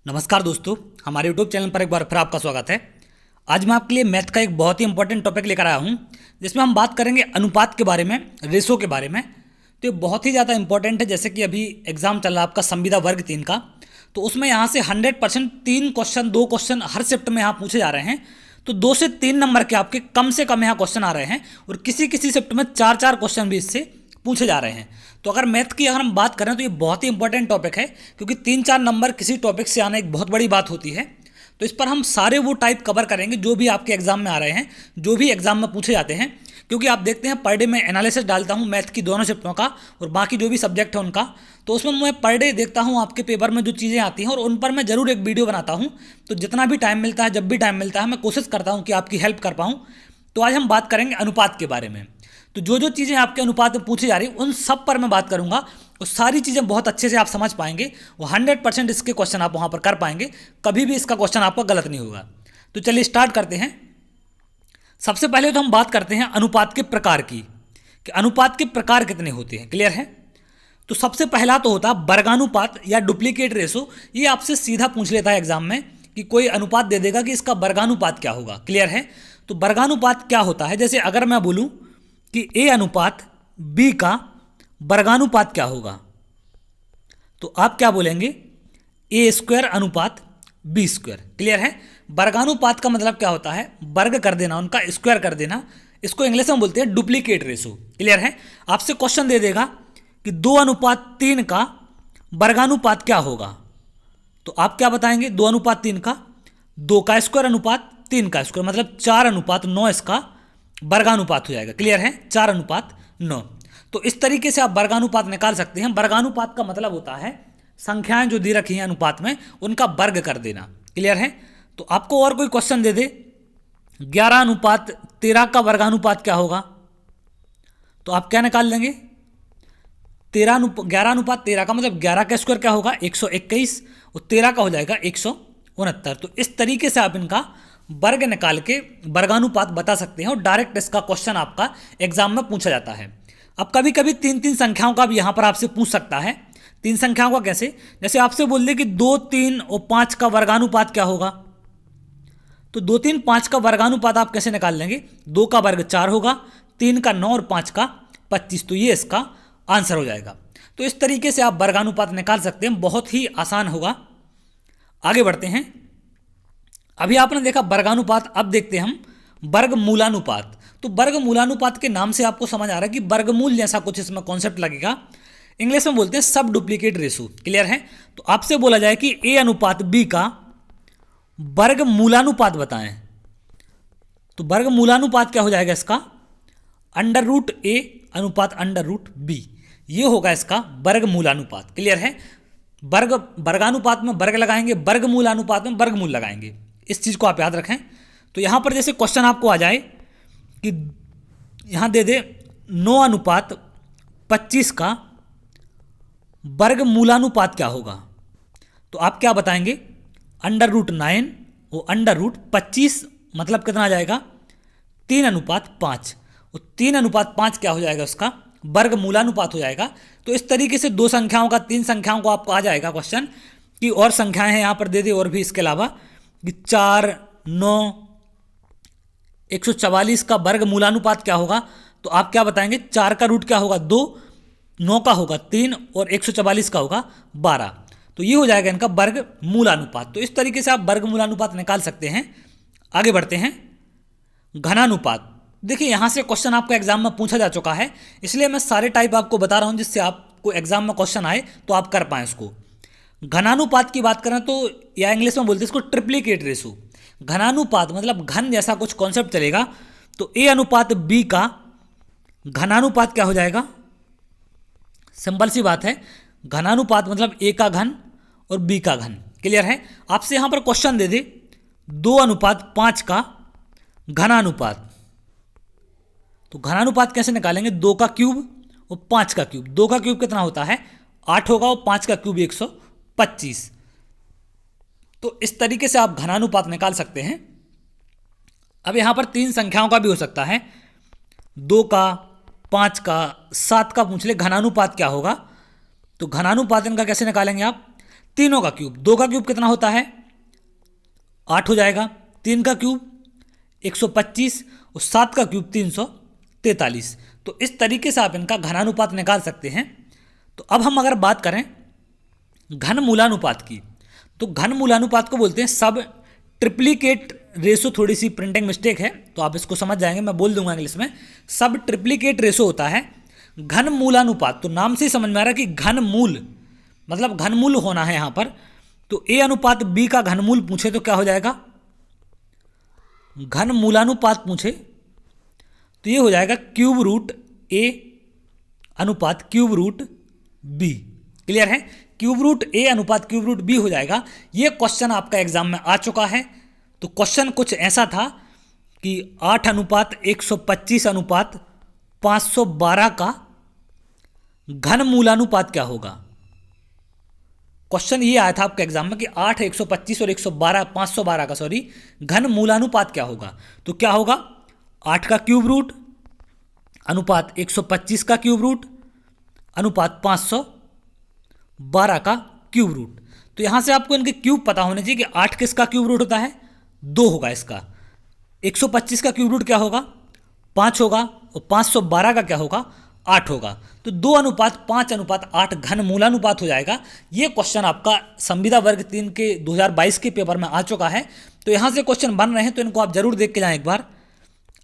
नमस्कार दोस्तों, हमारे यूट्यूब चैनल पर एक बार फिर आपका स्वागत है। आज मैं आपके लिए मैथ का एक बहुत ही इंपॉर्टेंट टॉपिक लेकर आया हूं, जिसमें हम बात करेंगे अनुपात के बारे में, रेशो के बारे में। तो ये बहुत ही ज़्यादा इंपॉर्टेंट है। जैसे कि अभी एग्जाम चल रहा है आपका संविदा वर्ग 3 का, तो उसमें यहाँ से 100% 2 क्वेश्चन हर शिफ्ट में यहाँ पूछे जा रहे हैं। तो 2 से 3 नंबर के आपके कम से कम यहाँ क्वेश्चन आ रहे हैं, और किसी किसी शिफ्ट में 4 क्वेश्चन भी इससे पूछे जा रहे हैं। तो अगर मैथ की अगर हम बात करें तो ये बहुत ही इंपॉर्टेंट टॉपिक है, क्योंकि 3-4 नंबर किसी टॉपिक से आना एक बहुत बड़ी बात होती है। तो इस पर हम सारे वो टाइप कवर करेंगे जो भी आपके एग्जाम में आ रहे हैं, जो भी एग्जाम में पूछे जाते हैं। क्योंकि आप देखते हैं पर डे मैं एनालिसिस डालता हूँ मैथ की दोनों शिफ्टों का और बाकी जो भी सब्जेक्ट है उनका। तो उसमें मैं पर डे देखता हूँ आपके पेपर में जो चीज़ें आती हैं, और उन पर मैं ज़रूर एक वीडियो बनाता हूँ। तो जितना भी टाइम मिलता है, जब भी टाइम मिलता है, मैं कोशिश करता हूँ कि आपकी हेल्प कर पाऊँ। तो आज हम बात करेंगे अनुपात के बारे में। तो जो जो चीज़ें आपके अनुपात में पूछी जा रही उन सब पर मैं बात करूंगा, और सारी चीज़ें बहुत अच्छे से आप समझ पाएंगे। वो 100% इसके क्वेश्चन आप वहाँ पर कर पाएंगे, कभी भी इसका क्वेश्चन आपका गलत नहीं होगा। तो चलिए स्टार्ट करते हैं। सबसे पहले तो हम बात करते हैं अनुपात के प्रकार की, कि अनुपात के प्रकार कितने होते हैं। क्लियर है? तो सबसे पहला तो होता है वर्गानुपात या डुप्लीकेट रेशो। ये आपसे सीधा पूछ लेता है एग्जाम में, कि कोई अनुपात दे देगा कि इसका वर्गानुपात क्या होगा। क्लियर है? तो वर्गानुपात क्या होता है, जैसे अगर मैं बोलूं कि ए अनुपात बी का वर्गानुपात क्या होगा, तो आप क्या बोलेंगे? ए स्क्वायर अनुपात बी स्क्वायर। क्लियर है? वर्गानुपात का मतलब क्या होता है? वर्ग कर देना, उनका स्क्वायर कर देना। इसको इंग्लिश में बोलते हैं डुप्लीकेट रेशो। क्लियर है? आपसे क्वेश्चन दे देगा कि 2:3 का वर्गानुपात क्या होगा, तो आप क्या बताएंगे? 2:3 का 2 का स्क्वायर अनुपात 3 का स्क्वायर, मतलब 4:9 इसका वर्गानुपात हो जाएगा। क्लियर है? 4:9। तो इस तरीके से आप वर्गानुपात निकाल सकते हैं। वर्गानुपात का मतलब होता है संख्याएं जो दे रखी हैं अनुपात में, उनका वर्ग कर देना। क्लियर है? तो आपको और कोई क्वेश्चन दे दे 11:13 का वर्गानुपात क्या होगा, तो आप क्या निकाल लेंगे? 11:13 का मतलब 11 का स्क्वायर क्या होगा? 121, और 13 का हो जाएगा 169। तो इस तरीके से आप इनका वर्ग निकाल के वर्गानुपात बता सकते हैं, और डायरेक्ट इसका क्वेश्चन आपका एग्जाम में पूछा जाता है। अब कभी कभी 3-3 संख्याओं का भी यहाँ पर आपसे पूछ सकता है। 3 संख्याओं का कैसे? जैसे आपसे बोल दे कि 2, 3 और 5 का वर्गानुपात क्या होगा, तो 2, 3, 5 का वर्गानुपात आप कैसे निकाल लेंगे? 2 का वर्ग 4 होगा, 3 का 9 और 5 का 25। तो ये इसका आंसर हो जाएगा। तो इस तरीके से आप वर्गानुपात निकाल सकते हैं, बहुत ही आसान होगा। आगे बढ़ते हैं। अभी आपने देखा वर्गानुपात, अब देखते हैं हम वर्गमूलानुपात। तो वर्गमूलानुपात के नाम से आपको समझ आ रहा है कि वर्गमूल जैसा कुछ इसमें कॉन्सेप्ट लगेगा। इंग्लिश में बोलते हैं सब डुप्लीकेट रेशो। क्लियर है? तो आपसे बोला जाए कि ए अनुपात बी का वर्गमूलानुपात बताएं, तो वर्गमूलानुपात क्या हो जाएगा इसका? √A अनुपात √B, ये होगा इसका वर्गमूलानुपात। क्लियर है? वर्गानुपात में वर्ग लगाएंगे, वर्गमूलानुपात में वर्गमूल लगाएंगे। इस चीज़ को आप याद रखें। तो यहाँ पर जैसे क्वेश्चन आपको आ जाए कि यहाँ दे दे 9:25 का वर्गमूलानुपात क्या होगा, तो आप क्या बताएंगे? √9 और √25 मतलब कितना आ जाएगा? 3:5, और 3:5 क्या हो जाएगा? उसका वर्गमूलानुपात हो जाएगा। तो इस तरीके से 2 संख्याओं का 3 संख्याओं को आपको आ जाएगा क्वेश्चन, कि और संख्याएं हैं यहाँ पर दे दे, और भी इसके अलावा कि 4, 9, 144 का वर्गमूलानुपात क्या होगा, तो आप क्या बताएंगे? 4 का रूट क्या होगा? 2, 9 का होगा 3, और 144 का होगा 12। तो ये हो जाएगा इनका वर्गमूलानुपात। तो इस तरीके से आप वर्गमूलानुपात निकाल सकते हैं। आगे बढ़ते हैं। घनानुपात। देखिए यहाँ से क्वेश्चन आपका एग्जाम में पूछा जा चुका है, इसलिए मैं सारे टाइप आपको बता रहा हूँ, जिससे आपको एग्जाम में क्वेश्चन आए तो आप कर पाएँ इसको। घनानुपात की बात करें तो, या इंग्लिश में बोलते हैं इसको ट्रिप्लीकेट रेशो। घनानुपात मतलब घन जैसा कुछ कॉन्सेप्ट चलेगा। तो ए अनुपात बी का घनानुपात क्या हो जाएगा? सिंपल सी बात है, घनानुपात मतलब ए का घन और बी का घन। क्लियर है? आपसे यहाँ पर क्वेश्चन दे दे 2:5 का घनानुपात, तो घनानुपात कैसे निकालेंगे? 2 का क्यूब और 5 का क्यूब। 2 का क्यूब कितना होता है? 8 होगा, और 5 का क्यूब 125। तो इस तरीके से आप घनानुपात निकाल सकते हैं। अब यहाँ पर 3 संख्याओं का भी हो सकता है, 2 का, 5 का, 7 का पूछ ले घनानुपात क्या होगा, तो घनानुपात इनका कैसे निकालेंगे आप? तीनों का क्यूब, 2 का क्यूब कितना होता है 8 हो जाएगा, 3 का क्यूब 125 और 7 का क्यूब 343। तो इस तरीके से आप इनका घनानुपात निकाल सकते हैं। तो अब हम अगर बात करें घन मूलानुपात की, तो घन मूलानुपात को बोलते हैं सब ट्रिप्लिकेट रेशो। थोड़ी सी प्रिंटिंग मिस्टेक है तो आप इसको समझ जाएंगे, मैं बोल दूंगा इंग्लिश में। सब ट्रिप्लिकेट रेशो होता है घन मूलानुपात। तो नाम से ही समझ में आ रहा है कि घन मूल मतलब घनमूल होना है यहाँ पर। तो ए अनुपात बी का घनमूल पूछे तो क्या हो जाएगा, घन मूलानुपात पूछे तो ये हो जाएगा क्यूब रूट ए अनुपात क्यूब रूट बी। क्लियर है, क्यूब रूट ए अनुपात क्यूब रूट बी हो जाएगा। ये क्वेश्चन आपका एग्जाम में आ चुका है। तो क्वेश्चन कुछ ऐसा था कि 8 अनुपात 125 अनुपात 512 का घन मूलानुपात क्या होगा। क्वेश्चन ये आया था आपके एग्जाम में कि 8 125 और 112 512 का घन मूलानुपात क्या होगा। तो क्या होगा 8 का क्यूब रूट अनुपात 125 का क्यूब रूट अनुपात 512 का क्यूब रूट। तो यहां से आपको इनके क्यूब पता होने चाहिए कि 8 किसका क्यूब रूट होता है 2 होगा इसका, 125 का क्यूब रूट क्या होगा 5 होगा और 512 का क्या होगा 8 होगा। तो 2 अनुपात 5 अनुपात 8 घन मूलानुपात हो जाएगा। ये क्वेश्चन आपका संविदा वर्ग 3 के 2022 के पेपर में आ चुका है। तो यहाँ से क्वेश्चन बन रहे हैं तो इनको आप जरूर देख के जाएं एक बार।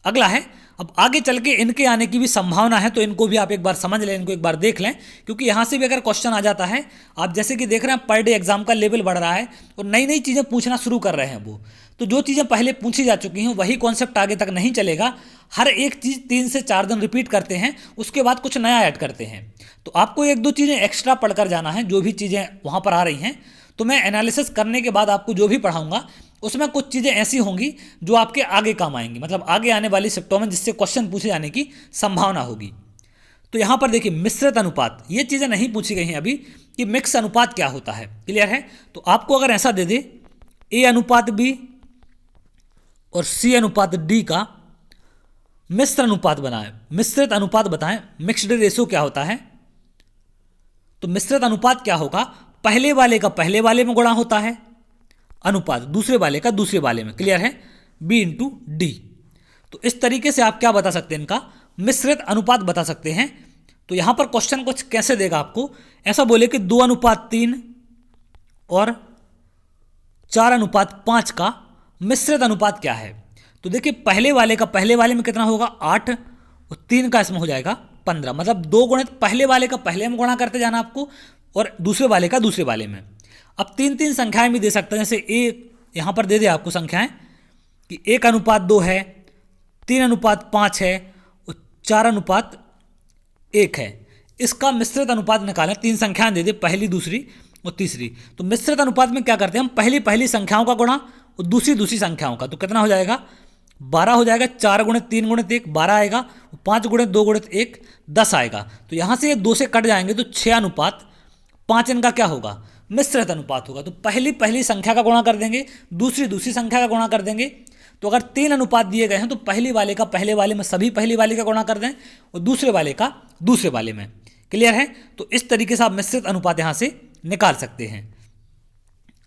अगला है, अब आगे चल के इनके आने की भी संभावना है तो इनको भी आप एक बार समझ लें, इनको एक बार देख लें, क्योंकि यहाँ से भी अगर क्वेश्चन आ जाता है, आप जैसे कि देख रहे हैं पर डे एग्जाम का लेवल बढ़ रहा है और नई नई चीज़ें पूछना शुरू कर रहे हैं वो। तो जो चीज़ें पहले पूछी जा चुकी हैं वही कॉन्सेप्ट आगे तक नहीं चलेगा। हर एक चीज़ 3 से 4 दिन रिपीट करते हैं, उसके बाद कुछ नया ऐड करते हैं। तो आपको 1-2 चीज़ें एक्स्ट्रा पढ़कर जाना है, जो भी चीज़ें वहाँ पर आ रही हैं। तो मैं एनालिसिस करने के बाद आपको जो भी पढ़ाऊंगा उसमें कुछ चीज़ें ऐसी होंगी जो आपके आगे काम आएंगी, मतलब आगे आने वाली शिफ्टों में जिससे क्वेश्चन पूछे जाने की संभावना होगी। तो यहाँ पर देखिए मिश्रित अनुपात, ये चीज़ें नहीं पूछी गई हैं अभी कि मिक्स अनुपात क्या होता है। क्लियर है, तो आपको अगर ऐसा दे दे ए अनुपात बी और सी अनुपात डी का मिश्र अनुपात बनाए, मिश्रित अनुपात बताएं, मिक्स्ड रेशो क्या होता है। तो मिश्रित अनुपात क्या होगा, पहले वाले का पहले वाले में गुणा होता है अनुपात दूसरे वाले का दूसरे वाले में। क्लियर है, बी इंटू डी। तो इस तरीके से आप क्या बता सकते हैं, इनका मिश्रित अनुपात बता सकते हैं। तो यहां पर क्वेश्चन कुछ कैसे देगा आपको, ऐसा बोले कि 2 अनुपात 3 और 4 अनुपात 5 का मिश्रित अनुपात क्या है। तो देखिए पहले वाले का पहले वाले में कितना होगा 8 और 3 का इसमें हो जाएगा 15, मतलब 2 गुणित पहले वाले का पहले में गुणा करते जाना आपको और दूसरे वाले का दूसरे वाले में। अब 3-3 संख्याएं भी दे सकते हैं, जैसे ए यहाँ पर दे दे आपको संख्याएं कि 1 अनुपात 2 है, 3 अनुपात 5 है और 4 अनुपात 1 है। इसका मिश्रित अनुपात निकालें, 3 संख्याएं दे दे, पहली दूसरी और तीसरी। तो मिश्रित अनुपात में क्या करते हैं हम, पहली पहली संख्याओं का गुणा और दूसरी दूसरी संख्याओं का। तो कितना हो जाएगा 12 हो जाएगा, 4 गुणित 3 गुणित 1 12 आएगा, 5 गुणित 2 गुणित 1 10 आएगा। तो यहाँ से ये 2 से कट जाएंगे तो 6 अनुपात 5 इनका क्या होगा मिश्रित अनुपात होगा। तो पहली पहली संख्या का गुणा कर देंगे, दूसरी दूसरी संख्या का गुणा कर देंगे। तो अगर 3 अनुपात दिए गए हैं तो पहली वाले का पहले वाले में सभी पहली वाले का गुणा कर दें और दूसरे वाले का दूसरे वाले में। क्लियर है, तो इस तरीके से आप मिश्रित अनुपात यहाँ से निकाल सकते हैं।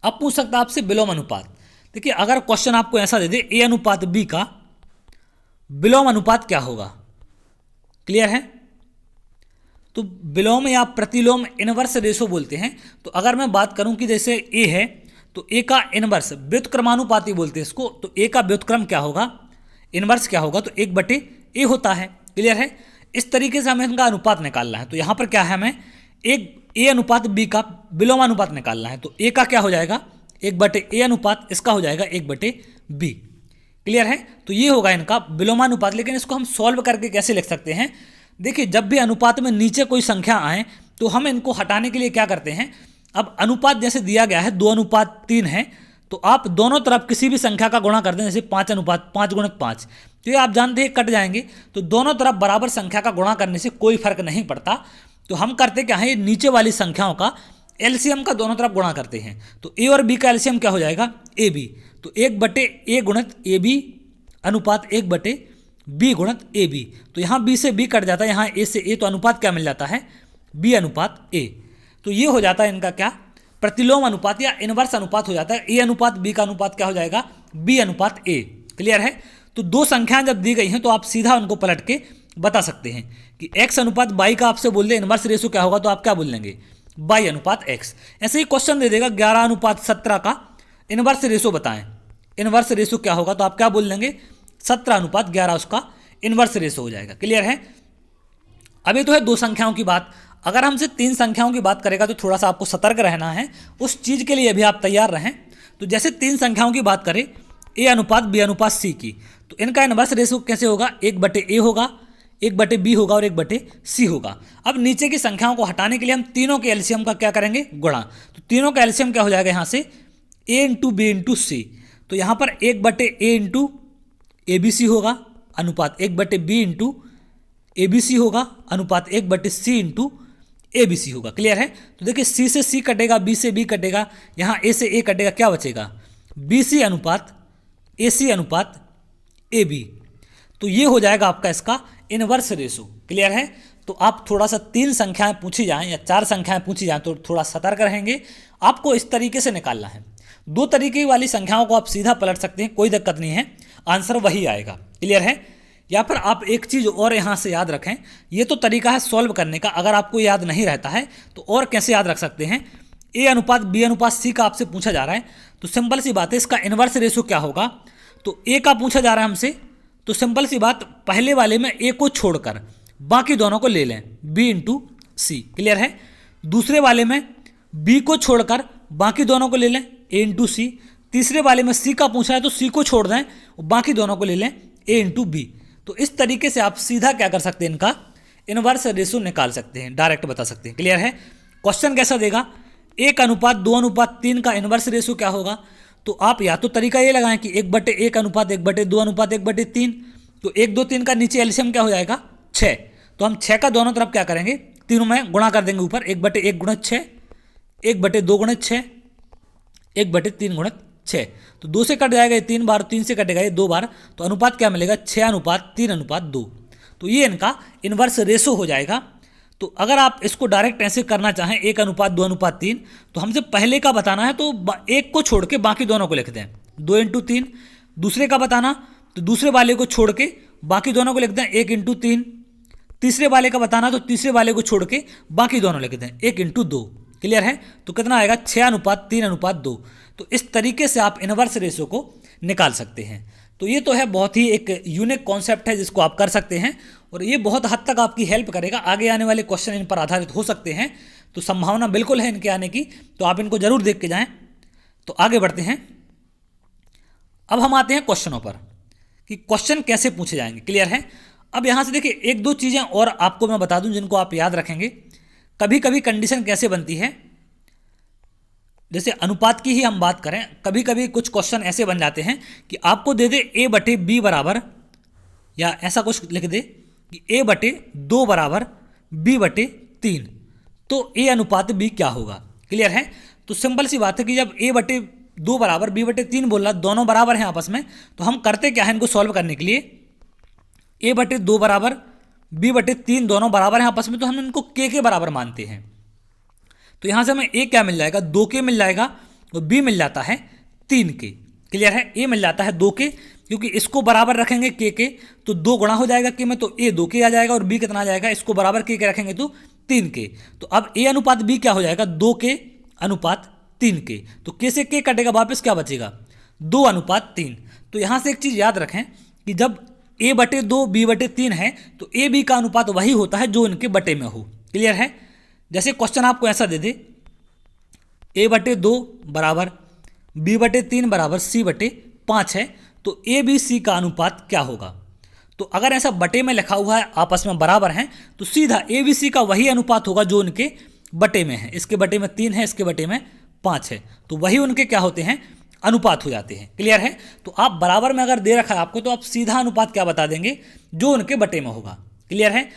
अब पूछ सकता है आपसे विलोम अनुपात। देखिए अगर क्वेश्चन आपको ऐसा दे दे ए अनुपात बी का विलोम अनुपात क्या होगा। क्लियर है, तो विलोम या प्रतिलोम इनवर्स रेशो बोलते हैं। तो अगर मैं बात करूं कि जैसे ए है तो ए का इनवर्स व्युत्क्रमानुपाती बोलते हैं इसको। तो ए का व्युत्क्रम क्या होगा, इनवर्स क्या होगा, तो 1/a होता है। क्लियर है, इस तरीके से हमें इनका अनुपात निकालना है। तो यहाँ पर क्या है, हमें एक ए अनुपात बी का विलोमानुपात निकालना है। तो ए का क्या हो जाएगा 1/a अनुपात, इसका हो जाएगा 1/b। क्लियर है, तो ये होगा इनका विलोमानुपात। लेकिन इसको हम सॉल्व करके कैसे लिख सकते हैं, देखिए जब भी अनुपात में नीचे कोई संख्या आए तो हम इनको हटाने के लिए क्या करते हैं, अब अनुपात जैसे दिया गया है 2 अनुपात 3 है, तो आप दोनों तरफ किसी भी संख्या का गुणा कर दें, जैसे 5 अनुपात 5 गुणित 5, तो ये आप जानते हैं कट जाएंगे। तो दोनों तरफ बराबर संख्या का गुणा करने से कोई फर्क नहीं पड़ता। तो हम करते क्या है, नीचे वाली संख्याओं का एलसीएम का दोनों तरफ गुणा करते हैं। तो ए और बी का एलसीएम क्या हो जाएगा ए बी। तो 1/a गुणित ए बी अनुपात 1/b गुणित ए बी। तो यहाँ b से b कट जाता है, यहाँ a से a, तो अनुपात क्या मिल जाता है b अनुपात a। तो ये हो जाता है इनका क्या प्रतिलोम अनुपात या इनवर्स अनुपात हो जाता है। ए अनुपात बी का अनुपात क्या हो जाएगा, बी अनुपात ए। क्लियर है। तो दो संख्याएं जब दी गई हैं तो आप सीधा उनको पलट के बता सकते हैं कि x अनुपात y का आपसे बोल दे इनवर्स रेशो क्या होगा, तो आप क्या बोल लेंगे, y अनुपात x। ऐसे ही क्वेश्चन दे देगा 11 अनुपात 17 का इनवर्स रेशो बताएं, इनवर्स रेशो क्या होगा, तो आप क्या बोल लेंगे, 17 अनुपात 11 उसका इनवर्स रेशो हो जाएगा। क्लियर है। अभी तो है दो संख्याओं की बात, अगर हमसे तीन संख्याओं की बात करेगा तो थोड़ा सा आपको सतर्क रहना है, उस चीज़ के लिए भी आप तैयार रहें। तो जैसे तीन संख्याओं की बात करें a अनुपात b अनुपात c की, तो इनका इनवर्स रेशो कैसे होगा, 1/a होगा, 1/b होगा और 1/c होगा। अब नीचे की संख्याओं को हटाने के लिए हम तीनों के एलसीएम का क्या करेंगे, गुणा। तो तीनों का एलसीएम क्या हो जाएगा यहाँ से, a इंटू बी इंटू सी। तो यहाँ पर 1/a इंटू ABC होगा अनुपात 1/b इंटू ABC होगा अनुपात 1/c इंटू ABC होगा। क्लियर है। तो देखिए C से C कटेगा, B से B कटेगा, यहाँ A से A कटेगा, क्या बचेगा, BC अनुपात AC अनुपात AB। तो ये हो जाएगा आपका इसका इनवर्स रेशो। क्लियर है। तो आप थोड़ा सा तीन संख्याएं पूछी जाएं या चार संख्याएं पूछी जाएं तो थोड़ा सतर्क रहेंगे। आपको इस तरीके से निकालना है, दो तरीके वाली संख्याओं को आप सीधा पलट सकते हैं, कोई दिक्कत नहीं है, आंसर वही आएगा। क्लियर है। या फिर आप एक चीज़ और यहाँ से याद रखें, ये तो तरीका है सॉल्व करने का, अगर आपको याद नहीं रहता है तो और कैसे याद रख सकते हैं, a अनुपात b अनुपात c का आपसे पूछा जा रहा है तो सिंपल सी बात है इसका इनवर्स रेशो क्या होगा। तो a का पूछा जा रहा है हमसे, तो सिंपल सी बात, पहले वाले में a को छोड़कर बाकी दोनों को ले लें, b इंटू सी। क्लियर है। दूसरे वाले में b को छोड़कर बाकी दोनों को ले लें, a इंटू सी। तीसरे वाले में c का पूछा है तो c को छोड़ दें और बाकी दोनों को ले लें, a इंटू बी। तो इस तरीके से आप सीधा क्या कर सकते हैं, इनका इनवर्स रेशो निकाल सकते हैं, डायरेक्ट बता सकते हैं। क्लियर है। क्वेश्चन कैसा देगा, 1 अनुपात 2 अनुपात 3 का इनवर्स रेशो क्या होगा। तो आप या तो तरीका ये लगाएं कि 1/1 अनुपात 1/2 अनुपात 1/3। तो 1 2 3 का नीचे एलसीएम क्या हो जाएगा, 6। तो हम 6 का दोनों तरफ क्या करेंगे, तीनों में गुणा कर देंगे ऊपर, 1/1 गुणित 6, 1/2 गुणित 6, 1/3 गुणित 6। तो 2 से कट जाएगा ये 3 बार, 3 से कटेगा ये 2 बार, तो अनुपात क्या मिलेगा, 6 अनुपात 3 अनुपात 2। तो ये इनका इनवर्स रेशो हो जाएगा। तो अगर आप इसको डायरेक्ट ऐसे करना चाहें 1 अनुपात 2 अनुपात 3, तो हमसे पहले का बताना है तो एक को छोड़ के बाकी दोनों को लिख दें, 2 इंटू 3। दूसरे का बताना तो दूसरे वाले को छोड़ के बाकी दोनों को लिख दें, 1 इंटू 3। तीसरे वाले का बताना तो तीसरे वाले को छोड़ के बाकी दोनों लिख दें, 1 इंटू 2। क्लियर है। तो कितना आएगा, 6 अनुपात 3 अनुपात 2। तो इस तरीके से आप इनवर्स रेशो को निकाल सकते हैं। तो ये तो है बहुत ही एक यूनिक कॉन्सेप्ट है जिसको आप कर सकते हैं और ये बहुत हद तक आपकी हेल्प करेगा। आगे आने वाले क्वेश्चन इन पर आधारित हो सकते हैं, तो संभावना बिल्कुल है इनके आने की, तो आप इनको जरूर देख के जाएं। तो आगे बढ़ते हैं। अब हम आते हैं क्वेश्चनों पर कि क्वेश्चन कैसे पूछे जाएंगे। क्लियर है। अब यहाँ से देखिए एक दो चीज़ें और आपको मैं बता दूं जिनको आप याद रखेंगे। कभी कभी कंडीशन कैसे बनती है, जैसे अनुपात की ही हम बात करें, कभी कभी कुछ क्वेश्चन ऐसे बन जाते हैं कि आपको दे दे a/b बराबर, या ऐसा कुछ लिख दे कि a/2 बराबर b/3, तो a अनुपात b क्या होगा। क्लियर है। तो सिंपल सी बात है कि जब a/2 बराबर b/3 बोल रहा, दोनों बराबर हैं आपस में, तो हम करते क्या है इनको सॉल्व करने के लिए, a/2 बराबर b/3 दोनों बराबर हैं आपस में, तो हम इनको k के बराबर मानते हैं। तो यहाँ से हमें a क्या मिल जाएगा, 2k मिल जाएगा और b मिल जाता है 3k। क्लियर है। a मिल जाता है 2k, क्योंकि इसको बराबर रखेंगे k के तो 2 गुणा हो जाएगा k में, तो a 2k आ जाएगा और b कितना आ जाएगा, इसको बराबर k के रखेंगे तो 3k। तो अब a अनुपात b क्या हो जाएगा, 2k अनुपात 3k। तो k से k कटेगा, वापस क्या बचेगा, 2 अनुपात 3। तो यहाँ से एक चीज़ याद रखें कि जब a/2 b/3 है तो a b का अनुपात वही होता है जो इनके बटे में हो। क्लियर है। जैसे क्वेश्चन आपको ऐसा दे दे, a/2 बराबर b/3 बराबर c/5 है, तो a b c का अनुपात क्या होगा। तो अगर ऐसा बटे में लिखा हुआ है, आपस में बराबर हैं, तो सीधा a b c का वही अनुपात होगा जो उनके बटे में है। इसके बटे में 3 है, इसके बटे में 5 है, तो वही उनके क्या होते हैं, अनुपात हो जाते हैं। क्लियर है। तो आप बराबर में अगर दे रखा है आपको, तो आप सीधा अनुपात क्या बता देंगे, जो उनके बटे में होगा। क्लियर है।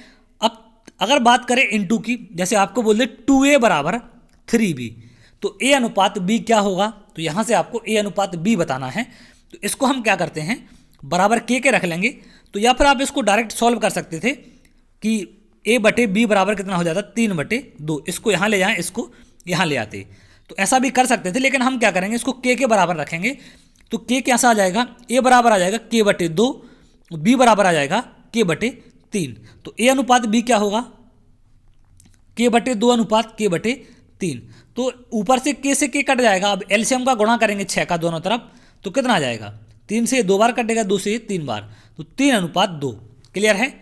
अब अगर बात करें इनटू की, जैसे आपको बोल दे 2a बराबर 3b, तो a अनुपात b क्या होगा। तो यहाँ से आपको a अनुपात b बताना है, तो इसको हम क्या करते हैं, बराबर k के रख लेंगे। तो या फिर आप इसको डायरेक्ट सॉल्व कर सकते थे कि a/b बराबर कितना हो जाता, 3/2। इसको यहाँ ले जाएं, इसको यहाँ ले आते, तो ऐसा भी कर सकते थे, लेकिन हम क्या करेंगे, इसको k के बराबर रखेंगे। तो k कैसा आ जाएगा, a बराबर आ जाएगा k/2, b बराबर आ जाएगा k/3। तो a अनुपात b क्या होगा, k/2 अनुपात k/3। तो ऊपर से k से k कट जाएगा। अब एलसीएम का गुणा करेंगे 6 का दोनों तरफ, तो कितना आ जाएगा, 3 से 2 बार कटेगा, 2 से 3 बार, तो 3:2। क्लियर है।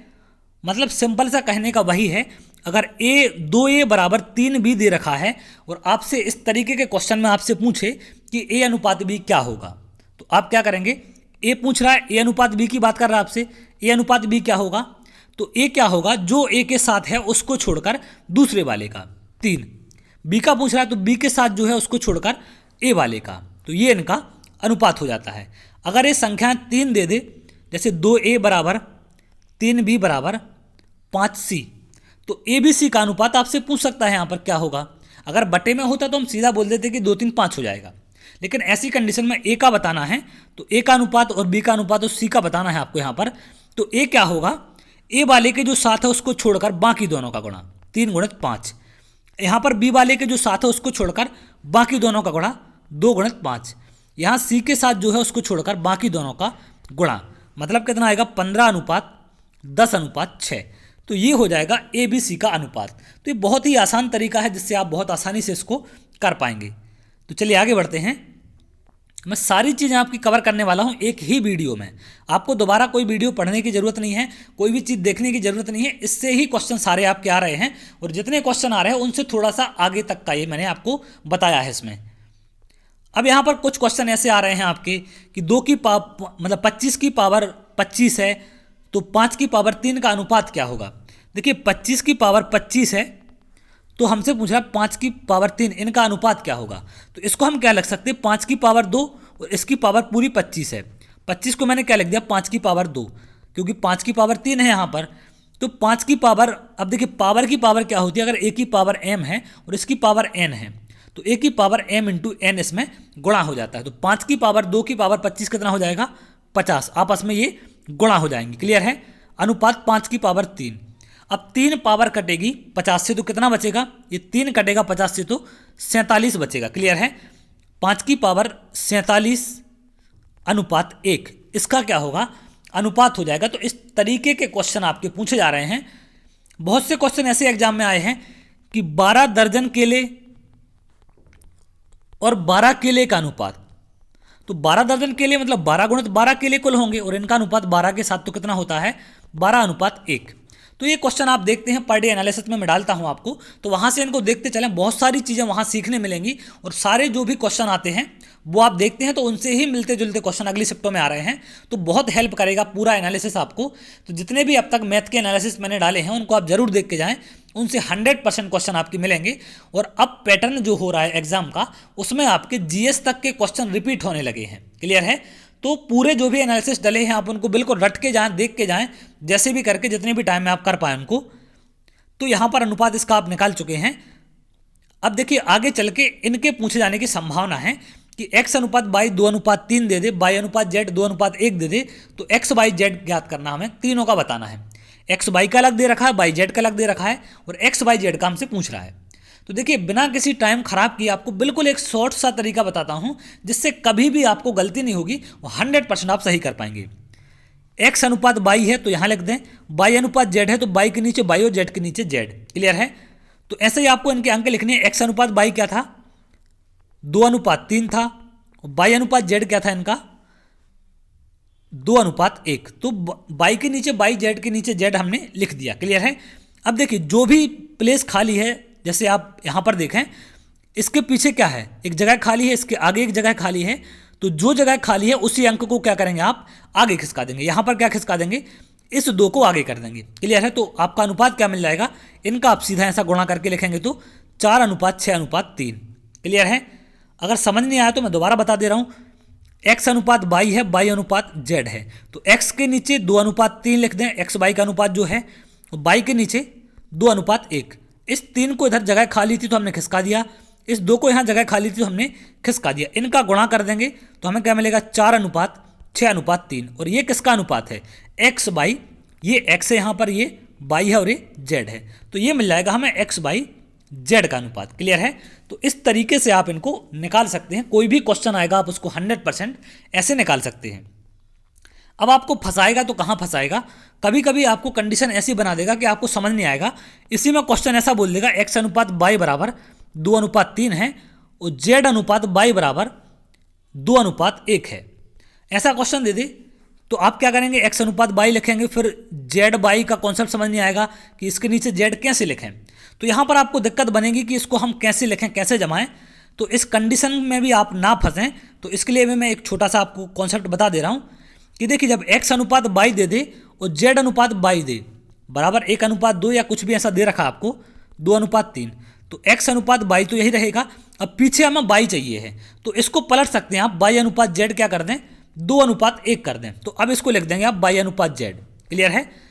मतलब सिंपल सा कहने का वही है, अगर a 2a/3 दे रखा है और आपसे इस तरीके के क्वेश्चन में आपसे पूछे कि a अनुपात b क्या होगा, तो आप क्या करेंगे, a पूछ रहा है, a अनुपात b की बात कर रहा है आपसे, a अनुपात b क्या होगा, तो a क्या होगा, जो a के साथ है उसको छोड़कर दूसरे वाले का 3। b का पूछ रहा है तो b के साथ जो है उसको छोड़कर a वाले का, तो ये इनका अनुपात हो जाता है। अगर ये संख्या 3 दे दे, जैसे 2a बराबर 3b बराबर 5c, तो a b c का अनुपात आपसे पूछ सकता है यहाँ पर क्या होगा। अगर बटे में होता तो हम सीधा बोल देते कि 2 3 5 हो जाएगा, लेकिन ऐसी कंडीशन में a का बताना है, तो a का अनुपात और b का अनुपात और c का बताना है आपको यहाँ पर। तो a क्या होगा, a वाले के जो साथ है उसको छोड़कर बाकी दोनों का गुणा, 3 × 5। यहाँ पर b वाले के जो साथ है उसको छोड़कर बाकी दोनों का गुणा, 2 × 5। यहाँ c के साथ जो है उसको छोड़कर बाकी दोनों का गुणा, मतलब कितना आएगा, 15:10:6। तो ये हो जाएगा ए बी सी का अनुपात। तो ये बहुत ही आसान तरीका है जिससे आप बहुत आसानी से इसको कर पाएंगे। तो चलिए आगे बढ़ते हैं। मैं सारी चीज़ें आपकी कवर करने वाला हूँ एक ही वीडियो में। आपको दोबारा कोई वीडियो पढ़ने की ज़रूरत नहीं है, कोई भी चीज़ देखने की ज़रूरत नहीं है। इससे ही क्वेश्चन सारे आपके आ रहे हैं, और जितने क्वेश्चन आ रहे हैं उनसे थोड़ा सा आगे तक का ये मैंने आपको बताया है इसमें। अब यहाँ पर कुछ क्वेश्चन ऐसे आ रहे हैं आपके कि 25 की पावर 25 है, तो 5 की पावर 3 का अनुपात क्या होगा। देखिए 25 की पावर 25 है, तो हमसे पूछ रहा है 5 की पावर 3, इनका अनुपात क्या होगा। तो इसको हम क्या लिख सकते हैं, 5 की पावर 2 और इसकी पावर पूरी 25 है। 25 को मैंने क्या लिख दिया, 5 की पावर 2, क्योंकि 5 की पावर 3 है यहाँ पर। तो 5 की पावर, अब देखिए पावर की पावर क्या होती है, अगर a की पावर m है और इसकी पावर n है, तो a की पावर m × n इसमें गुणा हो जाता है। तो 5 की पावर 2 की पावर 25 कितना हो जाएगा, 50। आपस में ये गुणा हो जाएंगे। क्लियर है। अनुपात 5 की पावर 3। अब 3 पावर कटेगी 50 से, तो कितना बचेगा, ये 3 कटेगा 50 से तो 47 बचेगा। क्लियर है। 5 की पावर 47 अनुपात 1, इसका क्या होगा, अनुपात हो जाएगा। तो इस तरीके के क्वेश्चन आपके पूछे जा रहे हैं। बहुत से क्वेश्चन ऐसे एग्जाम में आए हैं कि 12 दर्जन केले और 12 केले का अनुपात। तो 12 दर्जन केले मतलब 12 × 12 केले कुल होंगे, और इनका अनुपात 12 के साथ तो कितना होता है, 12:1। तो ये क्वेश्चन आप देखते हैं पर डे एनालिसिस में मैं डालता हूं आपको, तो वहां से इनको देखते चलें, बहुत सारी चीज़ें वहां सीखने मिलेंगी। और सारे जो भी क्वेश्चन आते हैं वो आप देखते हैं तो उनसे ही मिलते जुलते क्वेश्चन अगली शिफ्टों में आ रहे हैं, तो बहुत हेल्प करेगा पूरा एनालिसिस आपको। तो जितने भी अब तक मैथ के एनालिसिस मैंने डाले हैं उनको आप जरूर देख के जाएं, उनसे 100% क्वेश्चन आपके मिलेंगे। और अब पैटर्न जो हो रहा है एग्जाम का, उसमें आपके जीएस तक के क्वेश्चन रिपीट होने लगे हैं। क्लियर है। तो पूरे जो भी एनालिसिस डले हैं आप उनको बिल्कुल रट के जाएं, देख के जाएं, जैसे भी करके जितने भी टाइम में आप कर पाएँ उनको। तो यहाँ पर अनुपात इसका आप निकाल चुके हैं। अब देखिए आगे चल के इनके पूछे जाने की संभावना है कि x अनुपात y 2:3 दे दे, y अनुपात z 2:1 दे दे, तो x y z ज्ञात करना, हमें तीनों का बताना है। x y का अलग दे रखा है, y z का अलग दे रखा है, और x y z का हमसे पूछ रहा है। तो देखिए बिना किसी टाइम खराब किए आपको बिल्कुल एक शॉर्ट सा तरीका बताता हूं, जिससे कभी भी आपको गलती नहीं होगी, 100% आप सही कर पाएंगे। x अनुपात y है तो यहां लिख दें, y अनुपात z है तो y के नीचे y और z के नीचे z। क्लियर है। तो ऐसे ही आपको इनके अंक लिखने हैं। x अनुपात y क्या था, 2:3 था, और y अनुपात z क्या था इनका, 2:1। तो y के नीचे y, z के नीचे z हमने लिख दिया। क्लियर है। अब देखिए जो भी प्लेस खाली है, जैसे आप यहां पर देखें, इसके पीछे क्या है, एक जगह खाली है, इसके आगे एक जगह खाली है, तो जो जगह खाली है उसी अंक को क्या करेंगे, आप आगे खिसका देंगे। यहां पर क्या खिसका देंगे, इस 2 को आगे कर देंगे। क्लियर है। तो आपका अनुपात क्या मिल जाएगा, इनका आप सीधा ऐसा गुणा करके लिखेंगे तो 4:6:3। क्लियर है। अगर समझ नहीं आया तो मैं दोबारा बता दे रहा हूं, x अनुपात y है, y अनुपात z है, तो x के नीचे 2:3 लिख दें, x y का अनुपात जो है, और y के नीचे 2:1। इस 3 को इधर जगह खाली थी तो हमने खिसका दिया, इस 2 को यहाँ जगह खाली थी तो हमने खिसका दिया। इनका गुणा कर देंगे तो हमें क्या मिलेगा, 4:6:3। और ये किसका अनुपात है, x बाई, ये x है यहाँ पर, ये y है और ये z है, तो ये मिल जाएगा हमें x बाई z का अनुपात। क्लियर है। तो तो इस तरीके से आप इनको निकाल सकते हैं। कोई भी क्वेश्चन आएगा आप उसको 100% ऐसे निकाल सकते हैं। अब आपको फंसाएगा तो कहाँ फंसाएगा, कभी कभी आपको कंडीशन ऐसी बना देगा कि आपको समझ नहीं आएगा। इसी में क्वेश्चन ऐसा बोल देगा x अनुपात y बराबर 2:3 है और z अनुपात y बराबर 2:1 है। ऐसा क्वेश्चन दे दे तो आप क्या करेंगे, x अनुपात y लिखेंगे, फिर z y का कॉन्सेप्ट समझ नहीं आएगा कि इसके नीचे z कैसे लिखें। तो यहाँ पर आपको दिक्कत बनेगी कि इसको हम कैसे लिखें, कैसे जमाएं। तो इस कंडीशन में भी आप ना फंसें, तो इसके लिए भी मैं एक छोटा सा आपको कॉन्सेप्ट बता दे रहा हूँ कि देखिए, जब x अनुपात y दे दे और z अनुपात y दे बराबर 1:2 या कुछ भी ऐसा दे रखा आपको 2:3, तो x अनुपात y तो यही रहेगा। अब पीछे हमें y चाहिए है, तो इसको पलट सकते हैं आप, y अनुपात z क्या कर दें, 2:1 कर दें। तो अब इसको लिख देंगे आप y अनुपात z। क्लियर है?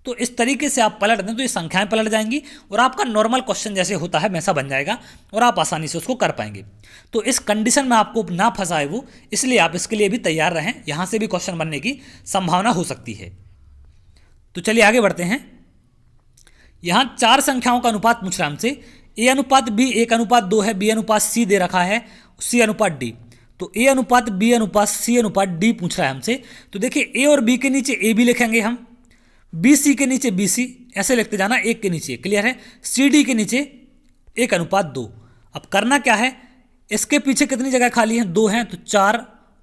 तो इस तरीके से आप पलट दें तो ये संख्याएं पलट जाएंगी और आपका नॉर्मल क्वेश्चन जैसे होता है वैसा बन जाएगा और आप आसानी से उसको कर पाएंगे। तो इस कंडीशन में आपको ना फंसाए वो, इसलिए आप इसके लिए भी तैयार रहें, यहाँ से भी क्वेश्चन बनने की संभावना हो सकती है। तो चलिए आगे बढ़ते हैं। यहाँ 4 संख्याओं का अनुपात पूछ रहा है हमसे, a अनुपात b 1:2 है, b अनुपात c दे रखा है, c अनुपात d। तो a अनुपात b अनुपात c अनुपात d पूछ रहा है हमसे। तो देखिए a और b के नीचे a भी लिखेंगे हम, बी सी के नीचे बी सी, ऐसे लिखते जाना एक के नीचे। क्लियर है? सी डी के नीचे 1:2। अब करना क्या है, इसके पीछे कितनी जगह खाली है, 2 हैं, तो 4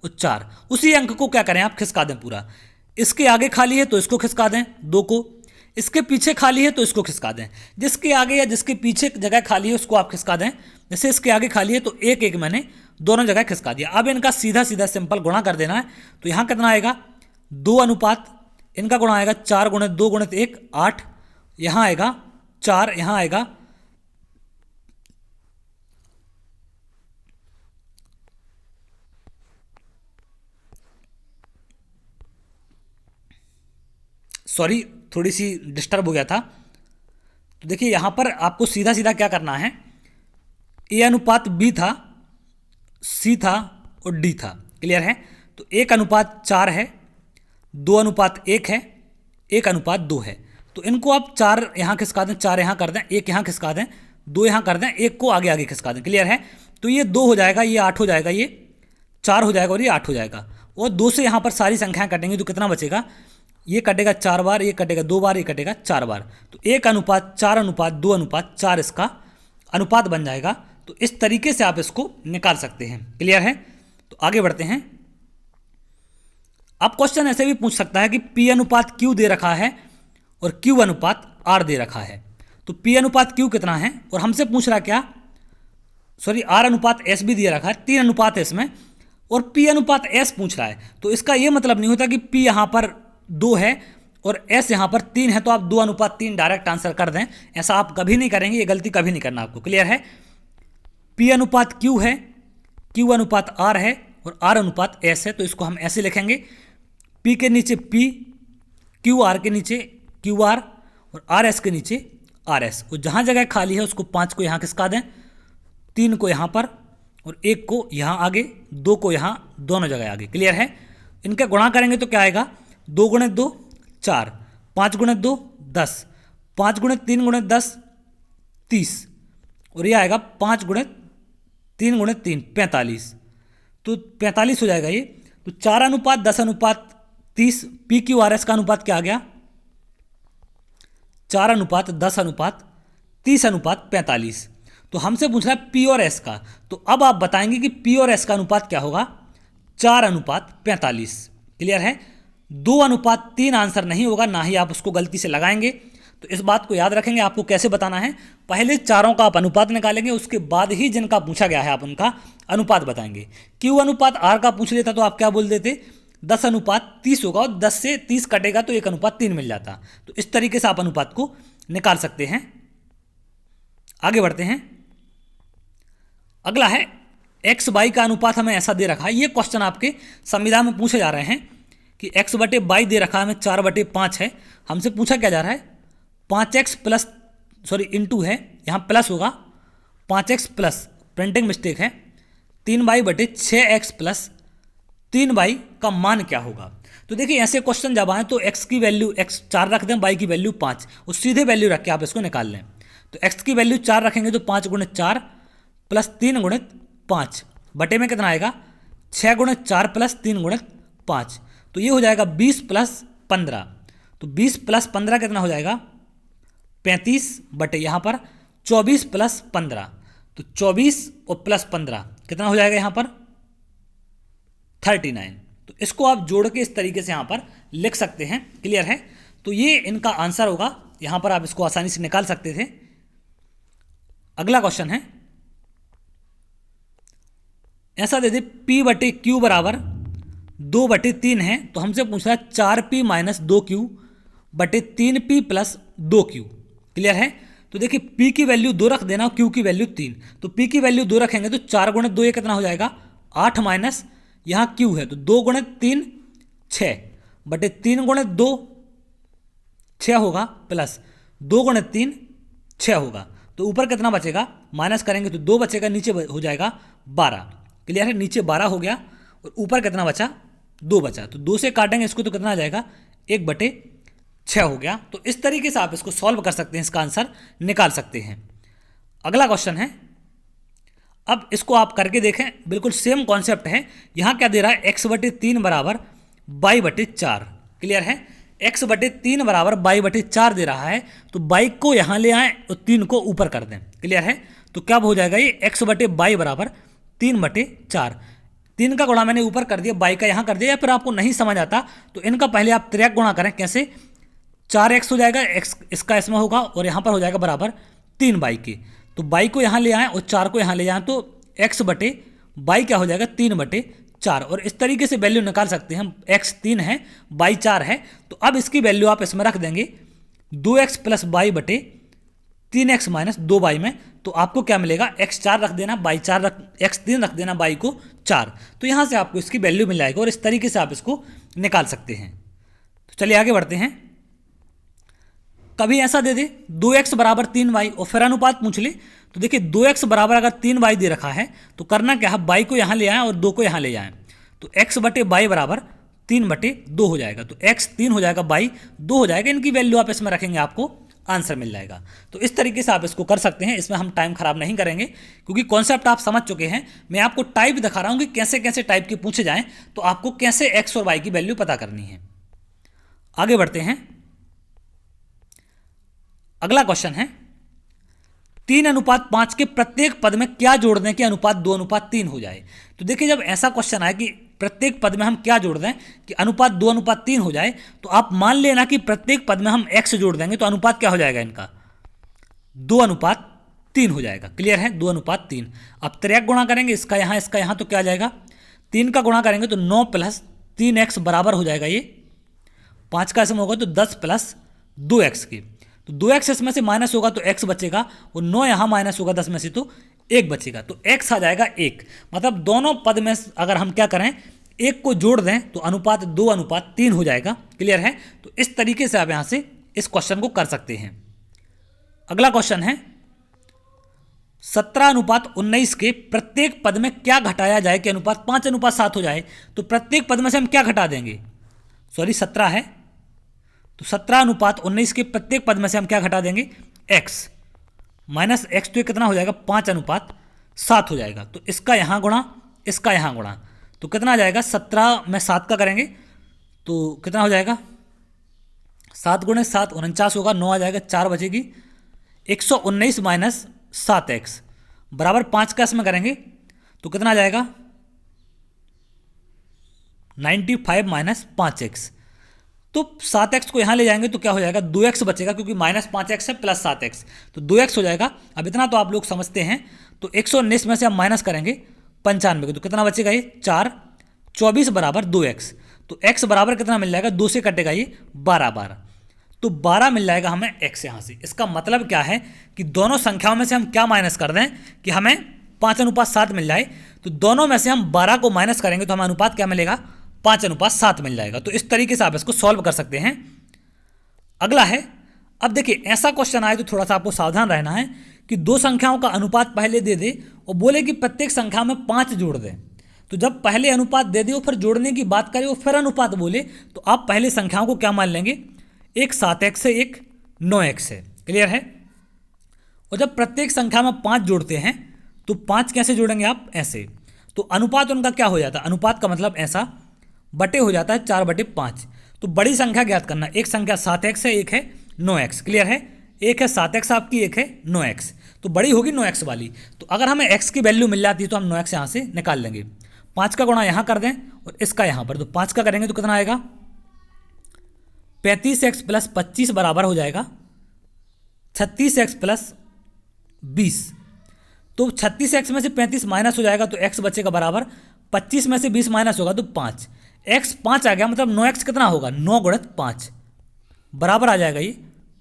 और 4। उसी अंक को क्या करें आप, खिसका दें पूरा। इसके आगे खाली है तो इसको खिसका दें 2 को, इसके पीछे खाली है तो इसको खिसका दें। जिसके आगे या जिसके पीछे जगह खाली है उसको आप खिसका दें। जैसे इसके आगे खाली है तो 1 मैंने दोनों जगह खिसका दिया। अब इनका सीधा सीधा सिंपल गुणा कर देना है। तो यहाँ कितना आएगा, 2 अनुपात, इनका गुणा आएगा 4 × 2 × 1 8, यहाँ आएगा 4, यहाँ आएगा 'सॉरी थोड़ी सी डिस्टर्ब हो गया था। तो देखिए यहाँ पर आपको सीधा सीधा क्या करना है, a अनुपात b था, c था और d था। क्लियर है? तो 1:4 है, 2:1 है, 1:2 है। तो इनको आप 4 यहाँ खिसका दें, 4 यहाँ कर दें, 1 यहाँ खिसका दें, 2 यहाँ कर दें, 1 को आगे आगे खिसका दें। क्लियर है? तो ये 2 हो जाएगा, ये 8 हो जाएगा, ये 4 हो जाएगा और ये 8 हो जाएगा। और 2 से यहाँ पर सारी संख्याएं कटेंगी तो कितना बचेगा, ये कटेगा 4 बार, ये कटेगा 2 बार, ये कटेगा 4 बार। तो 1:4:2:4 इसका अनुपात बन जाएगा। तो इस तरीके से आप इसको निकाल सकते हैं। क्लियर है? तो आगे बढ़ते हैं। अब क्वेश्चन ऐसे भी पूछ सकता है कि P अनुपात Q दे रखा है और Q अनुपात R दे रखा है। तो P अनुपात Q कितना है और हमसे पूछ रहा क्या, सॉरी R अनुपात S भी दिया रखा है, 3 अनुपात है इसमें, और P अनुपात S पूछ रहा है। तो इसका ये मतलब नहीं होता कि P यहाँ पर 2 है और S यहाँ पर 3 है तो आप 2:3 डायरेक्ट आंसर कर दें। ऐसा आप कभी नहीं करेंगे, ये गलती कभी नहीं करना आपको। क्लियर है? P अनुपात Q है, Q अनुपात R है और R अनुपात S है। तो इसको हम ऐसे लिखेंगे, P के नीचे P, QR के नीचे QR और RS के नीचे RS। और जहाँ जगह खाली है उसको 5 को यहाँ खिसका दें, 3 को यहाँ पर और 1 को यहाँ आगे, 2 को यहाँ दोनों जगह आगे। क्लियर है? इनके गुणा करेंगे तो क्या आएगा, 2 × 2 4, 5 × 2 10, 5 × 3 × 10 30 और ये आएगा 5 × 3 × 3 45। तो 45 हो जाएगा ये। तो 4:10:30, PQRS का अनुपात क्या आ गया, 4:10:30:45। तो हमसे पूछ रहा है P और S का। तो अब आप बताएंगे कि P और S का अनुपात क्या होगा, 4:45। क्लियर है? 2:3 आंसर नहीं होगा, ना ही आप उसको गलती से लगाएंगे। तो इस बात को याद रखेंगे। आपको कैसे बताना है, पहले चारों का आप अनुपात निकालेंगे, उसके बाद ही जिनका पूछा गया है आप उनका अनुपात बताएंगे। Q अनुपात R का पूछ लेता तो आप क्या बोल देते, 10:30 होगा और 10 से 30 कटेगा तो 1:3 मिल जाता। तो इस तरीके से आप अनुपात को निकाल सकते हैं। आगे बढ़ते हैं। अगला है x y का अनुपात हमें ऐसा दे रखा है। ये क्वेश्चन आपके संविधान में पूछे जा रहे हैं कि x/y दे रखा है हमें 4/5 है। हमसे पूछा क्या जा रहा है, 5x प्लस, सॉरी इंटू है, यहाँ प्लस होगा, 5x प्लस, प्रिंटिंग मिस्टेक है, 3y/6x प्लस 3y का मान क्या होगा। तो देखिए ऐसे क्वेश्चन जब आए तो x की वैल्यू x 4 रख दें, y की वैल्यू 5, उस सीधे वैल्यू रख के आप इसको निकाल लें। तो x की वैल्यू 4 रखेंगे तो 5 × 4 प्लस 3 गुणित 5 बटे में कितना आएगा 6 गुणित 4 प्लस 3 गुणित 5, तो ये हो जाएगा 20 प्लस 15। तो 20 प्लस 15 कितना हो जाएगा 35 बटे यहाँ पर 24 प्लस 15, तो 24 और प्लस 15 कितना हो जाएगा यहाँ पर 39। तो इसको आप जोड़ के इस तरीके से यहाँ पर लिख सकते हैं। क्लियर है? तो ये इनका आंसर होगा, यहाँ पर आप इसको आसानी से निकाल सकते थे। अगला क्वेश्चन है, ऐसा दे दे P बटे Q बराबर 2/3 है, तो हमसे पूछ रहा है 4P माइनस 2Q बटे 3P प्लस 2Q। क्लियर है? तो देखिए P की वैल्यू 2 रख देना और Q की वैल्यू 3, तो P की वैल्यू 2 रखेंगे तो 4 गुणित 2 ये कितना हो जाएगा 8 माइनस यहाँ Q है तो 2 गुणित 3 6 बटे 3 गुणित 2 6 होगा प्लस 2 गुणित 3 6 होगा, तो ऊपर कितना बचेगा माइनस करेंगे तो 2 बचेगा, नीचे हो जाएगा 12। क्लियर है? नीचे 12 हो गया और ऊपर कितना बचा 2 बचा, तो 2 से काटेंगे इसको तो कितना आ जाएगा 1/6 हो गया। तो इस तरीके से आप इसको सॉल्व कर सकते हैं, इसका आंसर निकाल सकते हैं। अगला क्वेश्चन है, अब इसको आप करके देखें, बिल्कुल सेम कॉन्सेप्ट है। यहाँ क्या दे रहा है x/3 बराबर y/4। क्लियर है? x/3 बराबर y/4 दे रहा है, तो y को यहाँ ले आएँ और 3 को ऊपर कर दें। क्लियर है? तो क्या हो जाएगा ये x/y बराबर 3/4। 3 का गुणा मैंने ऊपर कर दिया, y का यहाँ कर दिया, या फिर आपको नहीं समझ आता तो इनका पहले आप त्रिक गुणा करें। कैसे? 4x हो जाएगा, x इसका इसमें होगा और यहाँ पर हो जाएगा बराबर 3y के, तो y को यहाँ ले आएँ और 4 को यहाँ ले जाएँ तो x/y क्या हो जाएगा 3/4। और इस तरीके से वैल्यू निकाल सकते हैं हम। x 3 है, y 4 है, तो अब इसकी वैल्यू आप इसमें रख देंगे 2x प्लस y बटे 3x माइनस 2y में, तो आपको क्या मिलेगा x 4 रख देना, x 3 रख देना, y को 4, तो यहाँ से आपको इसकी वैल्यू मिल जाएगी और इस तरीके से आप इसको निकाल सकते हैं। तो चलिए आगे बढ़ते हैं। कभी ऐसा दे दे 2x बराबर 3y और फिर अनुपात पूछ ले, तो देखिए 2x बराबर अगर 3y दे रखा है तो करना क्या है, y को यहाँ ले आएँ और 2 को यहाँ ले जाएँ, तो x/y बराबर 3/2 हो जाएगा, तो x 3 हो जाएगा, y 2 हो जाएगा। इनकी वैल्यू आप इसमें रखेंगे, आपको आंसर मिल जाएगा। तो इस तरीके से आप इसको कर सकते हैं, इसमें हम टाइम खराब नहीं करेंगे क्योंकि कॉन्सेप्ट आप समझ चुके हैं। मैं आपको टाइप दिखा रहा हूँ कि कैसे कैसे टाइप के पूछे जाएं, तो आपको कैसे x और y की वैल्यू पता करनी है। आगे बढ़ते हैं। अगला क्वेश्चन है, 3:5 के प्रत्येक पद में क्या जोड़ दें कि अनुपात 2:3 हो जाए। तो देखिए जब ऐसा क्वेश्चन आए कि प्रत्येक पद में हम क्या जोड़ दें कि अनुपात 2:3 हो जाए, तो आप मान लेना कि प्रत्येक पद में हम x जोड़ देंगे तो अनुपात क्या हो जाएगा इनका 2:3 हो जाएगा। क्लियर है? 2:3। अब त्रिक गुणा करेंगे, इसका यहाँ तो क्या आ जाएगा 3 का गुणा करेंगे तो 9 प्लस 3x बराबर हो जाएगा, ये 5 का इसमें होगा तो 10 प्लस 2x की, तो 2x इसमें से माइनस होगा तो x बचेगा और 9 यहाँ माइनस होगा 10 में से तो 1 बचेगा, तो x आ जाएगा 1। मतलब दोनों पद में अगर हम क्या करें 1 को जोड़ दें तो अनुपात 2:3 हो जाएगा। क्लियर है? तो इस तरीके से आप यहाँ से इस क्वेश्चन को कर सकते हैं। अगला क्वेश्चन है, 17:19 के प्रत्येक पद में क्या घटाया जाए कि अनुपात 5:7 हो जाए। तो प्रत्येक पद में से हम क्या घटा देंगे, 17 है तो 17:19 के प्रत्येक पद में से हम क्या घटा देंगे x माइनस x, तो ये कितना हो जाएगा 5:7 हो जाएगा। तो इसका यहाँ गुणा, इसका यहाँ गुणा, तो कितना आ जाएगा 17 में 7 का करेंगे तो कितना हो जाएगा 7 गुणे 7 49 होगा, 9 आ जाएगा, 4 बचेगी, 119 माइनस 7x बराबर 5 का इसमें करेंगे तो कितना आ जाएगा 95 माइनस 5x, तो 7x को यहाँ ले जाएंगे तो क्या हो जाएगा 2x बचेगा क्योंकि माइनस 5x है प्लस 7x, तो 2x हो जाएगा। अब इतना तो आप लोग समझते हैं, तो 119 में से हम माइनस करेंगे 95 को तो कितना बचेगा ये 4, 24 बराबर 2x, तो x बराबर कितना मिल जाएगा 2 से कटेगा ये 12, तो 12 मिल जाएगा हमें x यहाँ से। इसका मतलब क्या है कि दोनों संख्याओं में से हम क्या माइनस कर दें कि हमें 5:7 मिल जाए, तो दोनों में से हम 12 को माइनस करेंगे तो हमें अनुपात क्या मिलेगा 5:7 मिल जाएगा। तो इस तरीके से आप इसको सॉल्व कर सकते हैं। अगला है, अब देखिए ऐसा क्वेश्चन आए तो थोड़ा सा आपको सावधान रहना है कि दो संख्याओं का अनुपात पहले दे दे और बोले कि प्रत्येक संख्या में 5 जोड़ दें। तो जब पहले अनुपात दे दे और फिर जोड़ने की बात करें और फिर अनुपात बोले तो आप पहले संख्याओं को क्या मान लेंगे, एक 7x है, एक 9x है। क्लियर है? और जब प्रत्येक संख्या में 5 जोड़ते हैं तो 5 कैसे जोड़ेंगे आप? ऐसे। तो अनुपात उनका क्या हो जाता है? अनुपात का मतलब ऐसा बटे हो जाता है 4/5। तो बड़ी संख्या ज्ञात करना, एक संख्या 7x है, एक है 9x। क्लियर है? एक है 7x आपकी, एक है 9x। तो बड़ी होगी 9x वाली। तो अगर हमें x की वैल्यू मिल जाती है तो हम 9x यहाँ से निकाल लेंगे। 5 का गुणा यहाँ कर दें और इसका यहाँ पर, तो 5 का करेंगे तो कितना आएगा? 35x + 25 बराबर हो जाएगा 36x + 20। तो 36x में से 35 माइनस हो जाएगा तो x बचेगा बराबर, 25 में से 20 माइनस होगा तो 5। x 5 आ गया, मतलब 9x कितना होगा? 9 × 5 बराबर आ जाएगा ये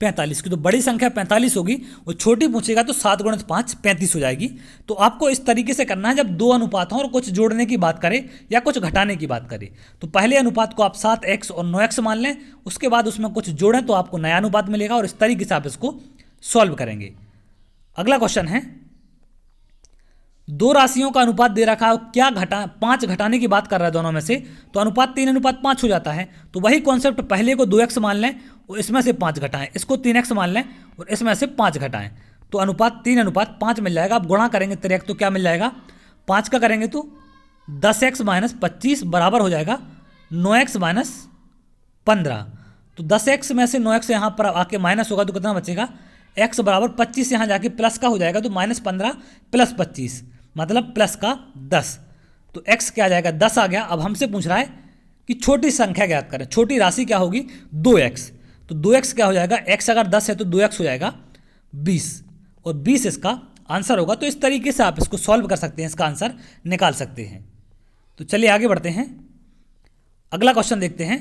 45 की। तो बड़ी संख्या 45 होगी और छोटी पूछेगा तो 7 × 5 35 हो जाएगी। तो आपको इस तरीके से करना है जब दो अनुपात हों और कुछ जोड़ने की बात करें या कुछ घटाने की बात करें। तो पहले अनुपात को आप 7x और 9x मान लें, उसके बाद उसमें कुछ जोड़ें तो आपको नया अनुपात मिलेगा और इस तरीके से आप इसको सॉल्व करेंगे। अगला क्वेश्चन है, दो राशियों का अनुपात दे रखा है, क्या 5 घटाने की बात कर रहा है दोनों में से, तो अनुपात 3:5 हो जाता है। तो वही कॉन्सेप्ट, पहले को 2x मान लें और इसमें से 5 घटाएं, इसको 3x मान लें और इसमें से 5 घटाएं, तो अनुपात 3:5 मिल जाएगा। आप गुणा करेंगे तिरक तो क्या मिल जाएगा? 5 का करेंगे तो 10x - 25 बराबर हो जाएगा 9x - 15। तो 10x में से 9x यहाँ पर आके माइनस होगा तो कितना बचेगा? x बराबर 25 यहाँ जाके प्लस का हो जाएगा तो -15 + 25 मतलब प्लस का 10। तो x क्या आ जाएगा? 10 आ गया। अब हमसे पूछ रहा है कि छोटी संख्या ज्ञात करें, छोटी राशि क्या होगी? 2x। तो 2x क्या हो जाएगा? x अगर 10 है तो 2x हो जाएगा 20 और 20 इसका आंसर होगा। तो इस तरीके से आप इसको सॉल्व कर सकते हैं, इसका आंसर निकाल सकते हैं। तो चलिए आगे बढ़ते हैं, अगला क्वेश्चन देखते हैं।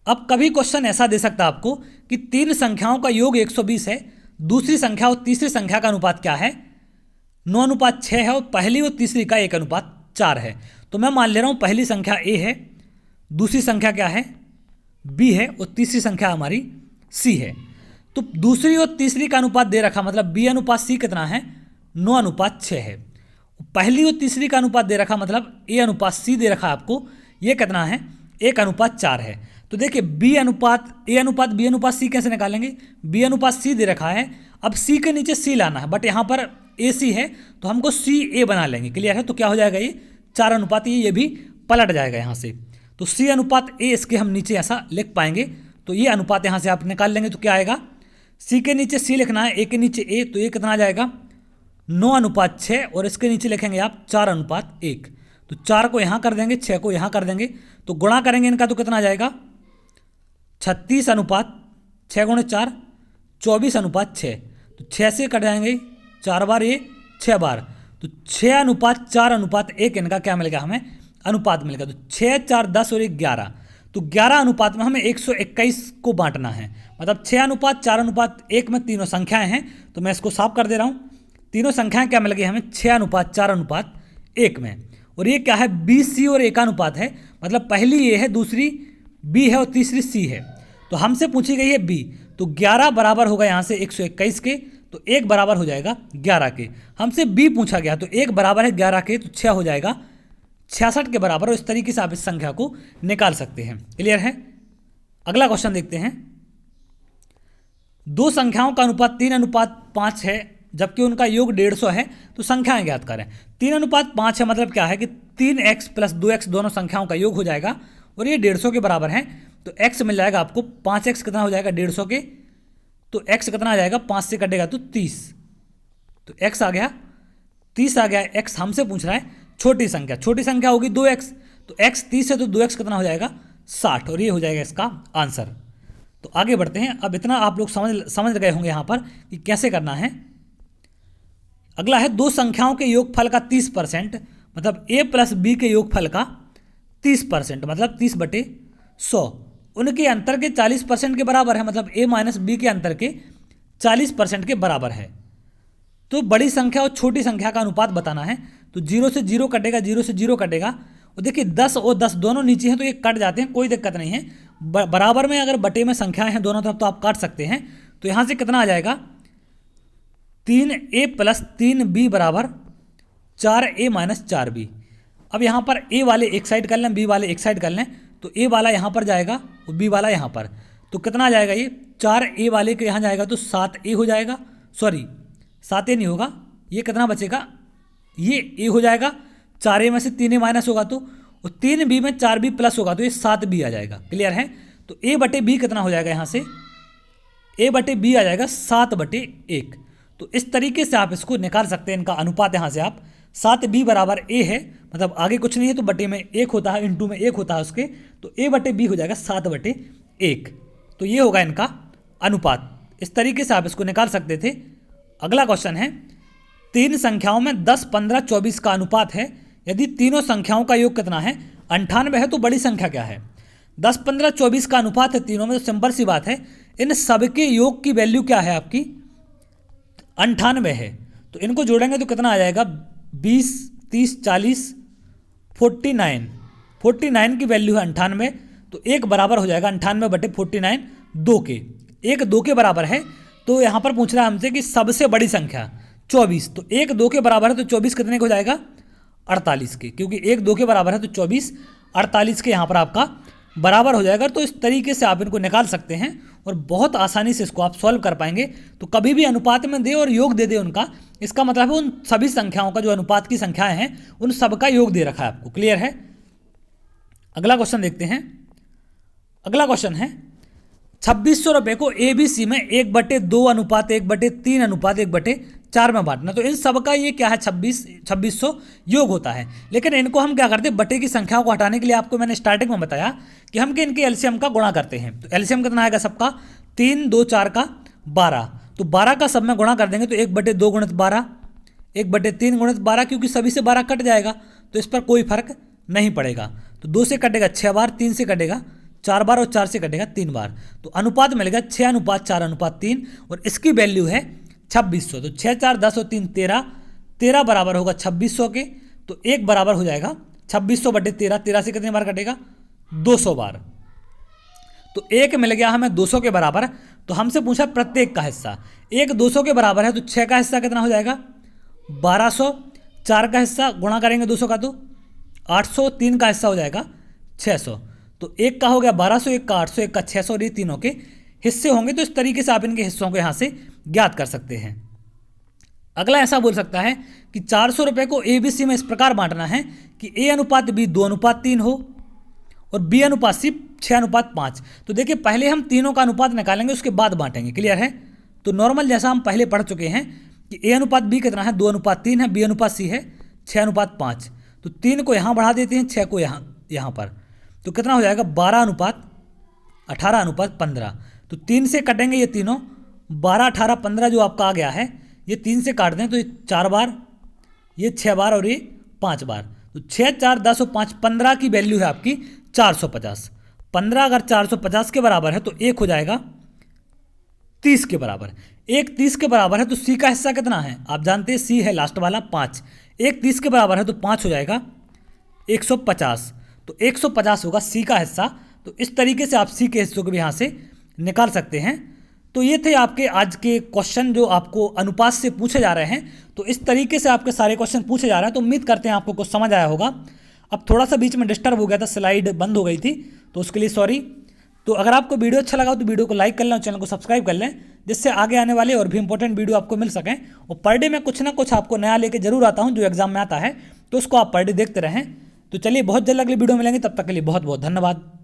अब कभी क्वेश्चन ऐसा दे सकता है आपको कि 3 संख्याओं का योग 120 है, दूसरी संख्या और तीसरी संख्या का अनुपात क्या है? 9:6 है और पहली और तीसरी का 1:4 है। तो मैं मान ले रहा हूँ पहली संख्या a है, दूसरी संख्या क्या है? b है और तीसरी संख्या हमारी c है। तो दूसरी और तीसरी का अनुपात दे रखा, मतलब b/c कितना है? 9:6 है। पहली और तीसरी का अनुपात दे रखा, मतलब a/c दे रखा आपको, ये कितना है? 1:4 है। तो देखिए a/b/c कैसे निकालेंगे? b/c दे रखा है, अब c के नीचे c लाना है, बट यहाँ पर AC है तो हमको CA बना लेंगे। क्लियर है? तो क्या हो जाएगा? ये 4:, ये भी पलट जाएगा यहाँ से। तो C/A इसके हम नीचे ऐसा लिख पाएंगे। तो ये अनुपात यहाँ से आप निकाल लेंगे तो क्या आएगा? C के नीचे C लिखना है, A के नीचे A, तो ये कितना आ जाएगा? 9:6 और इसके नीचे लिखेंगे आप 4:1। तो 4 को यहाँ कर देंगे, 6 को यहाँ कर देंगे, तो गुणा करेंगे इनका तो कितना आ जाएगा? 36:6 × 4 24:6। तो 6 से कट जाएंगे 4 बार, ये 6 बार, तो 6:4:1 इनका क्या मिल गया हमें? अनुपात मिल गया। तो 6, 4, 10 और 1 11। तो 11 अनुपात में हमें 121 को बांटना है, मतलब 6:4:1 में तीनों संख्याएं हैं। तो मैं इसको साफ कर दे रहा हूँ। तीनों संख्याएं क्या मिल गई हमें? 6:4:1 में। और ये क्या है? BC और A का अनुपात है, मतलब पहली A है, दूसरी B है और तीसरी C है। तो हमसे पूछी गई है B, तो 11 बराबर होगा यहाँ से 121 के, तो 1 बराबर हो जाएगा 11 के। हमसे B पूछा गया तो 1 बराबर है 11 के, तो 6 हो जाएगा 66 के बराबर। और इस तरीके से आप इस संख्या को निकाल सकते हैं। क्लियर है? अगला क्वेश्चन देखते हैं। दो संख्याओं का अनुपात 3:5 है, जबकि उनका योग 150 है, तो संख्याएं ज्ञात करें। 3:5 है, मतलब क्या है कि 3x + 2x दोनों संख्याओं का योग हो जाएगा और ये 150 के बराबर है। तो x मिल जाएगा आपको 5x कितना हो जाएगा? 150 के। तो x कितना आ जाएगा? 5 से कटेगा तो 30। तो x आ गया 30 आ गया। x हमसे पूछ रहा है छोटी संख्या, छोटी संख्या होगी 2x, तो x 30 है तो 2x कितना हो जाएगा? 60, और ये हो जाएगा इसका आंसर। तो आगे बढ़ते हैं। अब इतना आप लोग समझ गए होंगे यहाँ पर कि कैसे करना है। अगला है, दो संख्याओं के योगफल का 30%, मतलब a + b के योगफल का 30%, मतलब 30/100 उनके अंतर के 40% के बराबर है, मतलब a - b के अंतर के 40% के बराबर है। तो बड़ी संख्या और छोटी संख्या का अनुपात बताना है। तो 0 से 0 कटेगा, 0 से 0 कटेगा, और देखिए 10 और 10 दोनों नीचे हैं तो ये कट जाते हैं, कोई दिक्कत नहीं है। बराबर में अगर बटे में संख्याएं हैं दोनों तरफ तो आप काट सकते हैं। तो यहाँ से कितना आ जाएगा? 3a + 3b बराबर 4a - 4b। अब यहाँ पर a वाले एक साइड कर लें, b वाले एक साइड कर लें, तो a वाला यहाँ पर जाएगा और b वाला यहाँ पर, तो कितना आ जाएगा? ये 4a वाले के यहाँ जाएगा तो 7a हो जाएगा, सॉरी 7a नहीं होगा, ये कितना बचेगा, ये ए हो जाएगा, 4a में से 3a माइनस होगा तो, और 3b में 4b प्लस होगा तो ये 7b आ जाएगा। क्लियर है। तो a बटे b कितना हो जाएगा यहाँ से, a बटे b आ जाएगा 7/1। तो इस तरीके से आप इसको निकाल सकते हैं, इनका अनुपात यहाँ से आप 7b बराबर a है, मतलब आगे कुछ नहीं है तो बटे में 1 होता है, इंटू में 1 होता है उसके, तो a बटे b हो जाएगा 7/1। तो ये होगा इनका अनुपात। इस तरीके से आप इसको निकाल सकते थे। अगला क्वेश्चन है, 3 संख्याओं में 10, 15, 24 का अनुपात है, यदि तीनों संख्याओं का योग कितना है, 98 है, तो बड़ी संख्या क्या है। 10, 15, 24 का अनुपात है तीनों में, तो सिंपल सी बात है, इन सबके योग की वैल्यू क्या है आपकी, 98 है। तो इनको जोड़ेंगे तो कितना आ जाएगा, 20, 30, 40, 49 की वैल्यू है 98, तो एक बराबर हो जाएगा 98/49, 2 के, एक 2 के बराबर है। तो यहाँ पर पूछ रहा है हमसे कि सबसे बड़ी संख्या 24, तो एक 2 के बराबर है, तो 24 कितने का हो जाएगा, 48 के, क्योंकि एक 2 के बराबर है तो 24 48 के यहाँ पर आपका बराबर हो जाएगा। तो इस तरीके से आप इनको निकाल सकते हैं और बहुत आसानी से इसको आप सॉल्व कर पाएंगे। तो कभी भी अनुपात में दे और योग दे दे उनका, इसका मतलब है उन सभी संख्याओं का जो अनुपात की संख्याएं हैं उन सबका योग दे रखा है आपको। क्लियर है। अगला क्वेश्चन देखते हैं। अगला क्वेश्चन है, 2600 रुपये को ABC में 1/2 अनुपात 1/3 अनुपात 1/4 में बांटना। तो इन सब का ये क्या है, 2600 योग होता है। लेकिन इनको हम क्या करते हैं, बटे की संख्याओं को हटाने के लिए आपको मैंने स्टार्टिंग में बताया कि हम इनके एलसीएम का गुणा करते हैं। तो एलसीएम कितना आएगा सबका, 3, 2, 4 का 12। तो 12 का सब में गुणा कर देंगे तो 1/2 गुणित 12, 1/3 गुणित 12, क्योंकि सभी से 12 कट जाएगा तो इस पर कोई फर्क नहीं पड़ेगा। तो 2 से कटेगा 6 बार, 3 से कटेगा 4 बार और 4 से कटेगा 3 बार। तो अनुपात मिलेगा 6:4:3 और इसकी वैल्यू है 2600। तो 6, 4, 10 और 3 13, 13 बराबर होगा 2600 के। तो एक बराबर हो जाएगा 2600/13, 13 से कितने बार कटेगा, 200 बार। तो एक मिल गया हमें 200 के बराबर। तो हमसे पूछा प्रत्येक का हिस्सा, एक 200 के बराबर है तो 6 का हिस्सा कितना हो जाएगा, 1200, 4 का हिस्सा गुणा करेंगे 200 का तो 800, 3 का हिस्सा हो जाएगा 600। तो एक का हो गया 1200, एक का 800, एक का 600 और ये तीनों के हिस्से होंगे। तो इस तरीके से आप इनके हिस्सों को यहाँ से ज्ञात कर सकते हैं। अगला ऐसा बोल सकता है कि 400 रुपये को ABC में इस प्रकार बांटना है कि A/B 2:3 हो और B/C 6:5। तो देखिए पहले हम तीनों का अनुपात निकालेंगे, उसके बाद बांटेंगे। क्लियर है। तो नॉर्मल जैसा हम पहले पढ़ चुके हैं कि A/B कितना है, 2:3 है, B/C है 6:5। तो 3 को यहाँ बढ़ा देते हैं, 6 को यहाँ पर, तो कितना हो जाएगा 12:18:15। तो 3 से कटेंगे ये तीनों, 12, 18, 15 जो आपका आ गया है, ये 3 से काट दें तो ये 4 बार, ये 6 बार और ये 5 बार। तो 6, 4, 10 और 5, 15 की वैल्यू है आपकी 450। 15 अगर 450 के बराबर है तो एक हो जाएगा 30 के बराबर। एक 30 के बराबर है तो C का हिस्सा कितना है, आप जानते हैं C है लास्ट वाला 5। एक 30 के बराबर है तो 5 हो जाएगा 150। तो 150 होगा C का हिस्सा। तो इस तरीके से आप C के हिस्सों को भी यहाँ से निकाल सकते हैं। तो ये थे आपके आज के क्वेश्चन जो आपको अनुपात से पूछे जा रहे हैं। तो इस तरीके से आपके सारे क्वेश्चन पूछे जा रहे हैं। तो उम्मीद करते हैं आपको कुछ समझ आया होगा। अब थोड़ा सा बीच में डिस्टर्ब हो गया था, स्लाइड बंद हो गई थी, तो उसके लिए सॉरी। तो अगर आपको वीडियो अच्छा लगा हो तो वीडियो को लाइक कर लें और चैनल को सब्सक्राइब कर लें, जिससे आगे आने वाले और भी इंपॉर्टेंट वीडियो आपको मिल सकें। और पर डे में कुछ ना कुछ आपको नया लेके जरूर आता हूँ जो एग्जाम में आता है, तो उसको आप पर डे देखते रहें। तो चलिए बहुत जल्द अगली वीडियो मिलेंगे, तब तक के लिए बहुत बहुत धन्यवाद।